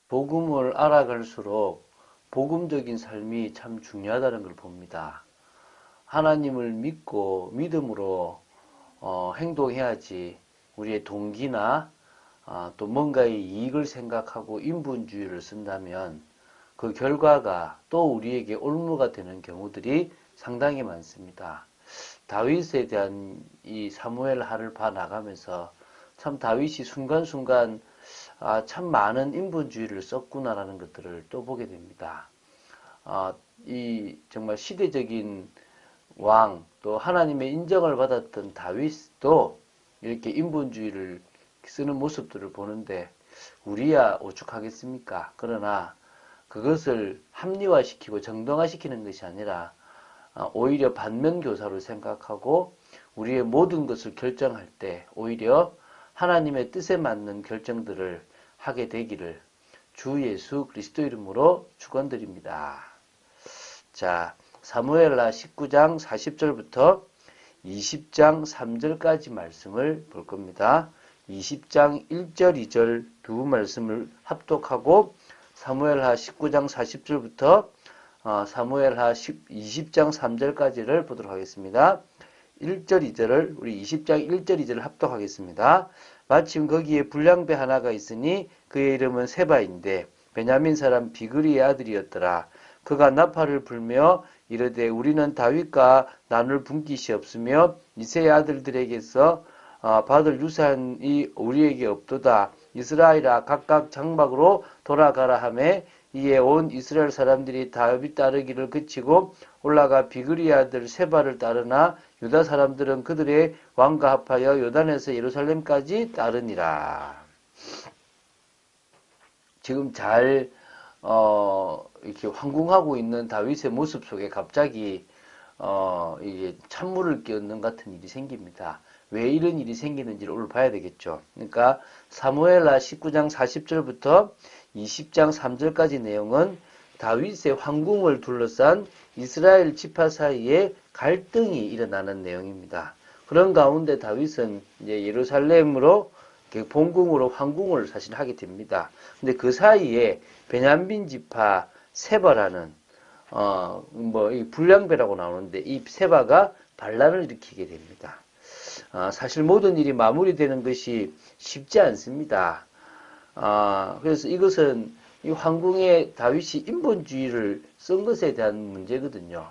복음을 알아갈수록 복음적인 삶이 참 중요하다는 걸 봅니다. 하나님을 믿고 믿음으로 행동해야지 우리의 동기나 또 뭔가의 이익을 생각하고 인본주의를 쓴다면 그 결과가 또 우리에게 올무가 되는 경우들이 상당히 많습니다. 다윗에 대한 이 사무엘 하를 봐 나가면서 참 다윗이 순간순간 참 많은 인본주의를 썼구나라는 것들을 또 보게 됩니다. 이 정말 시대적인 왕, 또 하나님의 인정을 받았던 다윗도 이렇게 인본주의를 쓰는 모습들을 보는데 우리야 오죽하겠습니까? 그러나 그것을 합리화시키고 정당화시키는 것이 아니라 오히려 반면교사로 생각하고 우리의 모든 것을 결정할 때 오히려 하나님의 뜻에 맞는 결정들을 하게 되기를 주 예수 그리스도 이름으로 축원드립니다. 자, 사무엘하 19장 40절부터 20장 3절까지 말씀을 볼 겁니다. 20장 1절, 2절 두 말씀을 합독하고 사무엘하 19장 40절부터 사무엘하 20장 3절까지를 보도록 하겠습니다. 1절, 2절을 우리 20장 1절, 2절을 합독하겠습니다. 마침 거기에 불량배 하나가 있으니 그의 이름은 세바인데 베냐민 사람 비그리의 아들이었더라. 그가 나팔을 불며 이르되 우리는 다윗과 나눌 분깃이 없으며 이새의 아들들에게서 받을 유산이 우리에게 없도다. 이스라엘아 각각 장막으로 돌아가라 하매 이에 온 이스라엘 사람들이 다윗 따르기를 그치고 올라가 비그리의 아들 세바를 따르나 유다 사람들은 그들의 왕과 합하여 요단에서 예루살렘까지 따르니라. 지금 잘 이렇게 황궁하고 있는 다윗의 모습 속에 갑자기 이게 찬물을 끼얹는 같은 일이 생깁니다. 왜 이런 일이 생기는지를 오늘 봐야 되겠죠. 그러니까 사무엘하 19장 40절부터 20장 3절까지 내용은 다윗의 황궁을 둘러싼 이스라엘 지파 사이에 갈등이 일어나는 내용입니다. 그런 가운데 다윗은 이제 예루살렘으로 본궁으로 황궁을 사실 하게 됩니다. 근데 그 사이에 베냐민 지파 세바라는 이 불량배라고 나오는데 이 세바가 반란을 일으키게 됩니다. 사실 모든 일이 마무리되는 것이 쉽지 않습니다. 그래서 이것은 이 황궁에 다윗이 인본주의를 쓴 것에 대한 문제거든요.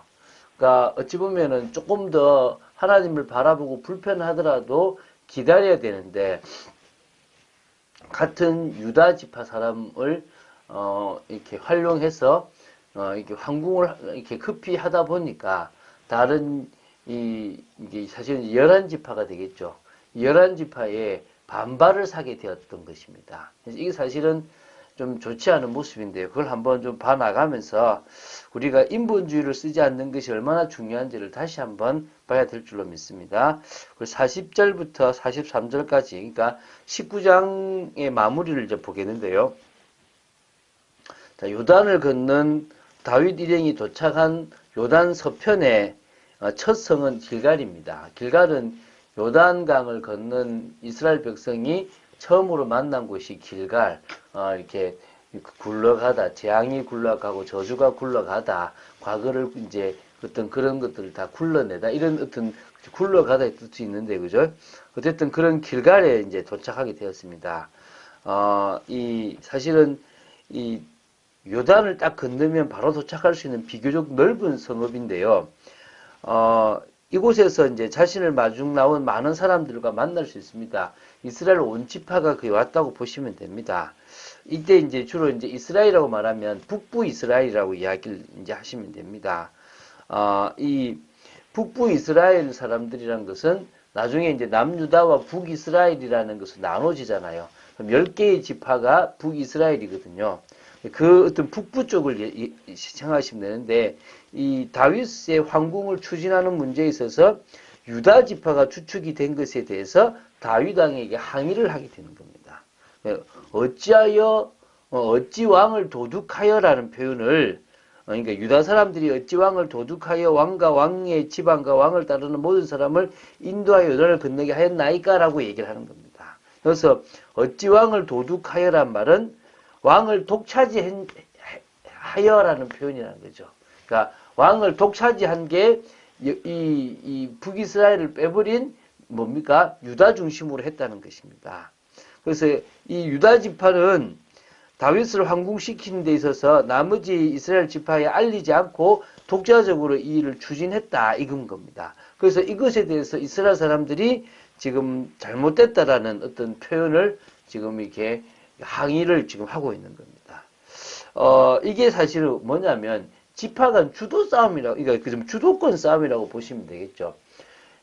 그러니까 어찌 보면은 조금 더 하나님을 바라보고 불편하더라도 기다려야 되는데 같은 유다 지파 사람을 이렇게 활용해서 이렇게 황궁을 이렇게 급히 하다 보니까 다른 이게 사실은 11지파가 되겠죠. 11지파에 반발을 사게 되었던 것입니다. 그래서 이게 사실은 좀 좋지 않은 모습인데요. 그걸 한번 좀 봐나가면서 우리가 인본주의를 쓰지 않는 것이 얼마나 중요한지를 다시 한번 봐야 될 줄로 믿습니다. 40절부터 43절까지, 그러니까 19장의 마무리를 이제 보겠는데요. 자, 요단을 건넌 다윗 일행이 도착한 요단 서편의 첫 성은 길갈입니다. 길갈은 요단강을 건넌 이스라엘 백성이 처음으로 만난 곳이 길갈. 이렇게 굴러가다, 재앙이 굴러가고 저주가 굴러가다, 과거를 이제 어떤 그런 것들을 다 굴러내다, 이런 어떤 굴러가다의 뜻이 있는데, 그죠? 어쨌든 그런 길갈에 이제 도착하게 되었습니다. 사실은 이 요단을 딱 건너면 바로 도착할 수 있는 비교적 넓은 성읍인데요. 이곳에서 이제 자신을 마중 나온 많은 사람들과 만날 수 있습니다. 이스라엘 온 지파가 거기 왔다고 보시면 됩니다. 이때 이제 주로 이제 이스라엘이라고 말하면 북부 이스라엘이라고 이야기를 이제 하시면 됩니다. 이 북부 이스라엘 사람들이란 것은 나중에 이제 남유다와 북이스라엘이라는 것으로 나눠지잖아요. 그럼 10개의 지파가 북이스라엘이거든요. 그 어떤 북부 쪽을 생각하시면 되는데, 이 다윗의 황궁을 추진하는 문제에 있어서 유다 지파가 주축이 된 것에 대해서 다윗 왕에게 항의를 하게 되는 겁니다. 어찌 왕을 도둑하여라는 표현을, 그러니까 유다 사람들이 어찌 왕을 도둑하여 왕과 왕의 지방과 왕을 따르는 모든 사람을 인도하여 요단을 건너게 하였나이까라고 얘기를 하는 겁니다. 그래서 어찌 왕을 도둑하여란 말은 왕을 독차지하여라는 표현이라는 거죠. 그러니까 왕을 독차지한 게 이 북이스라엘을 빼버린 뭡니까? 유다 중심으로 했다는 것입니다. 그래서 이 유다 지파는 다윗을 황궁시키는 데 있어서 나머지 이스라엘 지파에 알리지 않고 독자적으로 이 일을 추진했다 이건 겁니다. 그래서 이것에 대해서 이스라엘 사람들이 지금 잘못됐다라는 어떤 표현을 지금 이렇게 항의를 지금 하고 있는 겁니다. 이게 사실은 뭐냐면 지파 간 주도 싸움이라고, 그러니까 좀 주도권 싸움이라고 보시면 되겠죠.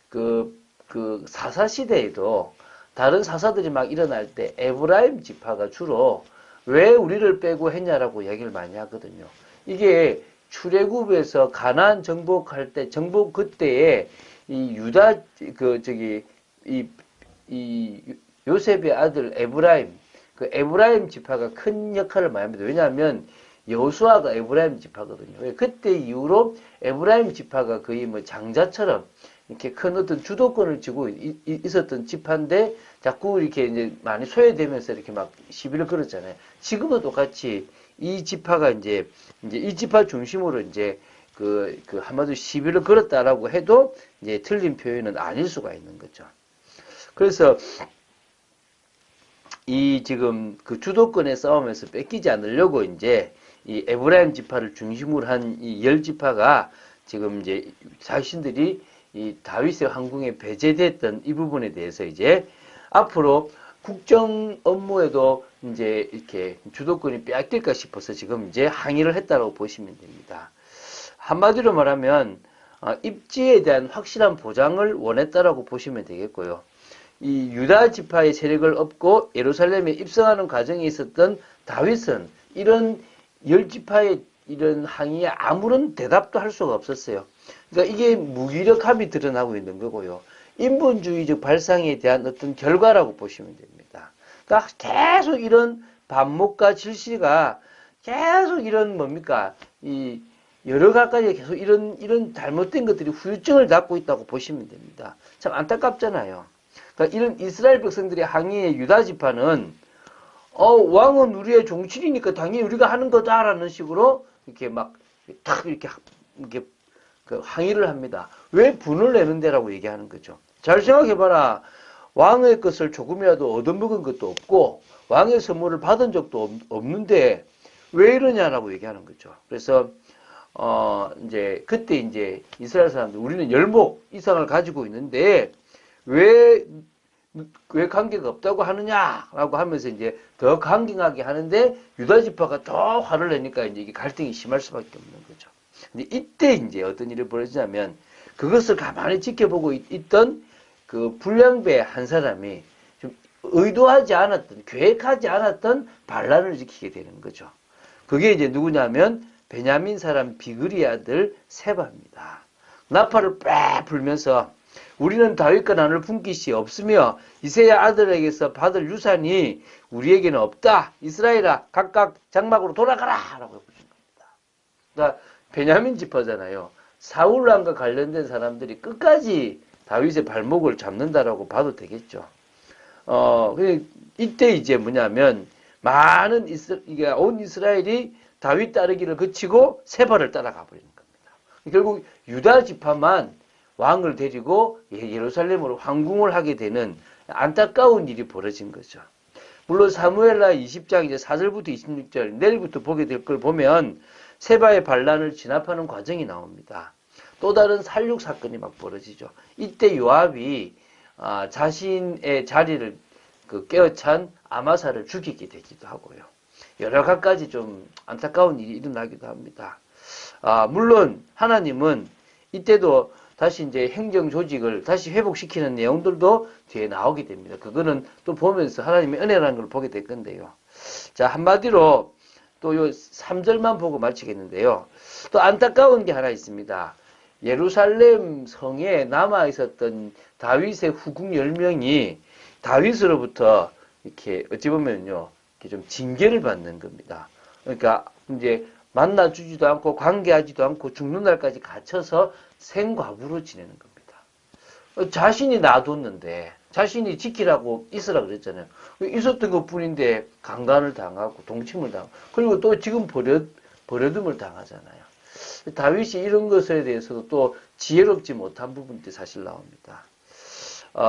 그 사사 시대에도 다른 사사들이 막 일어날 때 에브라임 지파가 주로 왜 우리를 빼고 했냐라고 얘기를 많이 하거든요. 이게 출애굽에서 가나안 정복할 때 정복 그때에 이 유다 이 요셉의 아들 에브라임 그 에브라임 지파가 큰 역할을 많이 합니다. 왜냐하면 여호수아가 에브라임 지파거든요. 그때 이후로 에브라임 지파가 거의 뭐 장자처럼 이렇게 큰 어떤 주도권을 쥐고 있었던 지파인데 자꾸 이렇게 이제 많이 소외되면서 이렇게 막 시비를 걸었잖아요. 지금도 똑같이 이 지파가 이제 이 지파 중심으로 이제 한마디로 시비를 걸었다라고 해도 이제 틀린 표현은 아닐 수가 있는 거죠. 그래서 이 지금 그 주도권의 싸움에서 뺏기지 않으려고 이제 이 에브라임 지파를 중심으로 한 이 열 지파가 지금 이제 자신들이 이 다윗의 황궁에 배제됐던 이 부분에 대해서 이제 앞으로 국정 업무에도 이제 이렇게 주도권이 빼앗길까 싶어서 지금 이제 항의를 했다고 보시면 됩니다. 한마디로 말하면 입지에 대한 확실한 보장을 원했다라고 보시면 되겠고요. 이 유다 지파의 세력을 업고 예루살렘에 입성하는 과정에 있었던 다윗은 이런 열 지파의 이런 항의에 아무런 대답도 할 수가 없었어요. 그러니까 이게 무기력함이 드러나고 있는 거고요. 인본주의적 발상에 대한 어떤 결과라고 보시면 됩니다. 그러니까 계속 이런 반목과 질시가 계속 이런 뭡니까? 이 여러 가지 계속 이런 잘못된 것들이 후유증을 낳고 있다고 보시면 됩니다. 참 안타깝잖아요. 그러니까 이런 이스라엘 백성들의 항의의 유다 지파는 왕은 우리의 종친이니까 당연히 우리가 하는 거다라는 식으로 이렇게 막 탁 이렇게 그 항의를 합니다. 왜 분을 내는데라고 얘기하는 거죠. 잘 생각해봐라. 왕의 것을 조금이라도 얻어먹은 것도 없고 왕의 선물을 받은 적도 없는데 왜 이러냐라고 얘기하는 거죠. 그래서 이제 그때 이제 이스라엘 사람들 우리는 열목 이상을 가지고 있는데 왜 관계가 없다고 하느냐라고 하면서 이제 더 강경하게 하는데 유다 지파가 더 화를 내니까 이제 이게 갈등이 심할 수밖에 없는 거죠. 근데 이때 이제 어떤 일이 벌어지냐면 그것을 가만히 지켜보고 있던 그 불량배 한 사람이 좀 의도하지 않았던, 계획하지 않았던 반란을 일으키게 되는 거죠. 그게 이제 누구냐면 베냐민 사람 비그리 아들 세바입니다. 나팔을 빽 불면서 우리는 다윗과 나눌 분깃이 없으며 이새의 아들에게서 받을 유산이 우리에게는 없다. 이스라엘아 각각 장막으로 돌아가라 라고 해보신 겁니다. 그러니까 베냐민 지파잖아요. 사울왕과 관련된 사람들이 끝까지 다윗의 발목을 잡는다라고 봐도 되겠죠. 이때 이제 뭐냐면 많은 온 이스라엘이 다윗 따르기를 그치고 세바를 따라가 버리는 겁니다. 결국 유다 지파만 왕을 데리고 예루살렘으로 황궁을 하게 되는 안타까운 일이 벌어진 거죠. 물론 사무엘하 20장 이제 4절부터 26절 내일부터 보게 될 걸 보면 세바의 반란을 진압하는 과정이 나옵니다. 또 다른 살육 사건이 막 벌어지죠. 이때 요압이 자신의 자리를 깨어찬 아마사를 죽이게 되기도 하고요. 여러 가지 좀 안타까운 일이 일어나기도 합니다. 물론 하나님은 이때도 다시 이제 행정 조직을 다시 회복시키는 내용들도 뒤에 나오게 됩니다. 그거는 또 보면서 하나님의 은혜라는 걸 보게 될 건데요. 자, 한마디로 또 요 3절만 보고 마치겠는데요. 또 안타까운 게 하나 있습니다. 예루살렘 성에 남아 있었던 다윗의 후궁 10명이 다윗으로부터 이렇게 어찌 보면요. 이렇게 좀 징계를 받는 겁니다. 그러니까 이제 만나주지도 않고 관계하지도 않고 죽는 날까지 갇혀서 생과부로 지내는 겁니다. 자신이 놔뒀는데 자신이 지키라고 있으라 그랬잖아요. 있었던 것 뿐인데 강간을 당하고 동침을 당하고 그리고 또 지금 버려둠을 당하잖아요. 다윗이 이런 것에 대해서도 또 지혜롭지 못한 부분들이 사실 나옵니다.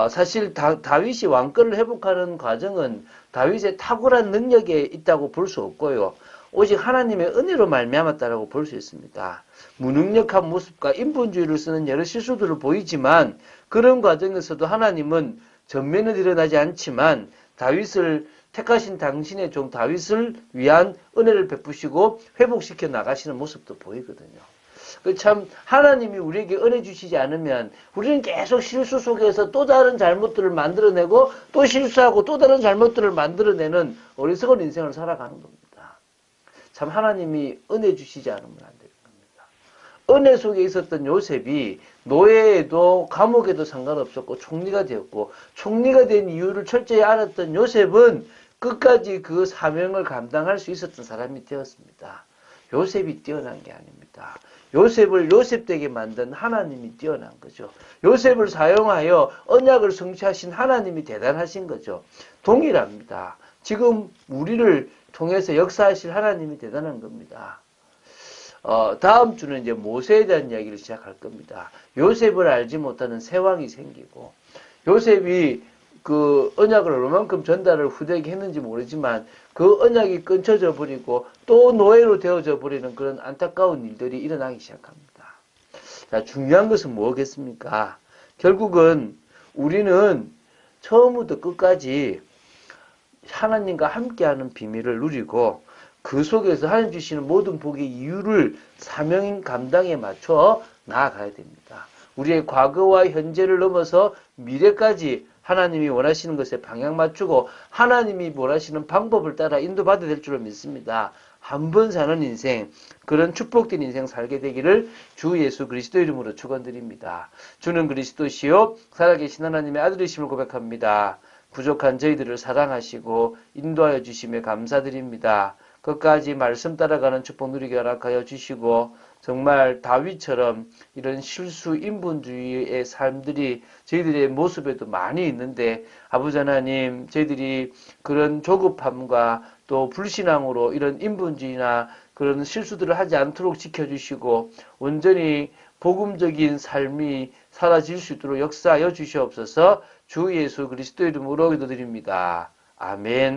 사실 다윗이 왕권을 회복하는 과정은 다윗의 탁월한 능력에 있다고 볼 수 없고요. 오직 하나님의 은혜로 말미암았다라고 볼 수 있습니다. 무능력한 모습과 인본주의를 쓰는 여러 실수들을 보이지만 그런 과정에서도 하나님은 전면에 드러나지 않지만 다윗을 택하신 당신의 종 다윗을 위한 은혜를 베푸시고 회복시켜 나가시는 모습도 보이거든요. 참 하나님이 우리에게 은혜 주시지 않으면 우리는 계속 실수 속에서 또 다른 잘못들을 만들어내고 또 실수하고 또 다른 잘못들을 만들어내는 어리석은 인생을 살아가는 겁니다. 참 하나님이 은혜 주시지 않으면 안 되는 겁니다. 은혜 속에 있었던 요셉이 노예에도 감옥에도 상관없었고 총리가 되었고 총리가 된 이유를 철저히 알았던 요셉은 끝까지 그 사명을 감당할 수 있었던 사람이 되었습니다. 요셉이 뛰어난 게 아닙니다. 요셉을 요셉되게 만든 하나님이 뛰어난 거죠. 요셉을 사용하여 언약을 성취하신 하나님이 대단하신 거죠. 동일합니다. 지금 우리를 통해서 역사하실 하나님이 대단한 겁니다. 다음 주는 이제 모세에 대한 이야기를 시작할 겁니다. 요셉을 알지 못하는 새 왕이 생기고 요셉이 그 언약을 얼마만큼 전달을 후대에게 했는지 모르지만 그 언약이 끊쳐져 버리고 또 노예로 되어져 버리는 그런 안타까운 일들이 일어나기 시작합니다. 자, 중요한 것은 뭐겠습니까? 결국은 우리는 처음부터 끝까지 하나님과 함께하는 비밀을 누리고 그 속에서 하나님 주시는 모든 복의 이유를 사명 감당에 맞춰 나아가야 됩니다. 우리의 과거와 현재를 넘어서 미래까지 하나님이 원하시는 것에 방향 맞추고 하나님이 원하시는 방법을 따라 인도받아야 될 줄로 믿습니다. 한 번 사는 인생, 그런 축복된 인생 살게 되기를 주 예수 그리스도 이름으로 축원드립니다. 주는 그리스도시요 살아계신 하나님의 아들이심을 고백합니다. 부족한 저희들을 사랑하시고 인도하여 주심에 감사드립니다. 끝까지 말씀 따라가는 축복 누리게 허락하여 주시고 정말 다윗처럼 이런 실수 인본주의의 삶들이 저희들의 모습에도 많이 있는데 아버지 하나님 저희들이 그런 조급함과 또 불신앙으로 이런 인본주의나 그런 실수들을 하지 않도록 지켜주시고 온전히 복음적인 삶이 사라질 수 있도록 역사하여 주시옵소서. 주 예수 그리스도 이름으로 기도드립니다. 아멘.